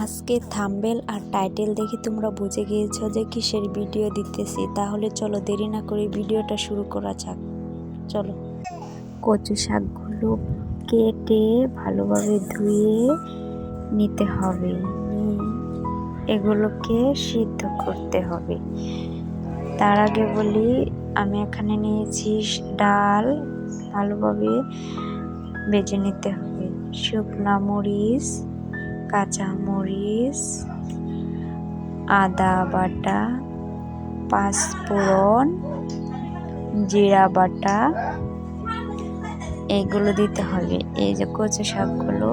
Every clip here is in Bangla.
আজকে থাম্বনেল আর টাইটেল দেখে তোমরা বুঝে গিয়েছো যে কিসের ভিডিও দিতেছি। তাহলে চলো দেরি না করে ভিডিওটা শুরু করা যাক। চলো, কচু শাকগুলো কেটে ভালোভাবে ধুয়ে নিতে হবে। এগুলোকে সিদ্ধ করতে হবে। তার আগে বলি, আমি এখানে নিয়েছি ডাল, ভালোভাবে ভেজে নিতে হবে। শুকনা মরিচ, কাঁচা মরিচ, আদা বাটা, পাঁচফোড়ন, জিরা বাটা, এগুলো দিতে হবে। এই যে কচু শাকগুলো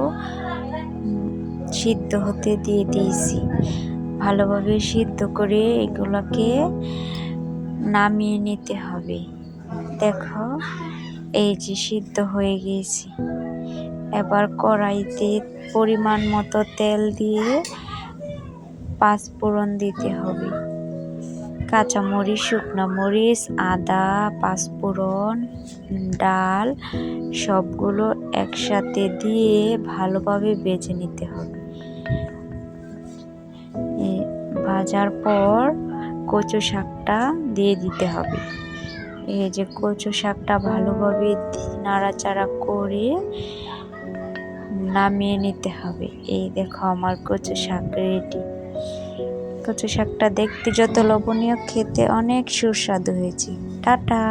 সিদ্ধ হতে দিয়ে দিয়েছি। ভালোভাবে সিদ্ধ করে এগুলোকে নামিয়ে নিতে হবে। দেখো, এই যে সিদ্ধ হয়ে গিয়েছে। এবার কড়াইতে পরিমাণ মতো তেল দিয়ে পাঁচফোড়ন দিতে হবে। কাঁচামরিচ, শুকনো মরিচ, আদা, পাঁচফোড়ন, ডাল সবগুলো একসাথে দিয়ে ভালোভাবে ভেজে নিতে হবে। ভাজার পর কচু শাকটা দিয়ে দিতে হবে। এই যে কচু শাকটা ভালোভাবে নাড়াচাড়া করে নামিয়ে নিতে হবে। এই দেখো, আমার কচু শাক রেডি। কচু শাকটা দেখতে যত লোভনীয়, খেতে অনেক সুস্বাদু হয়েছে। টাটা।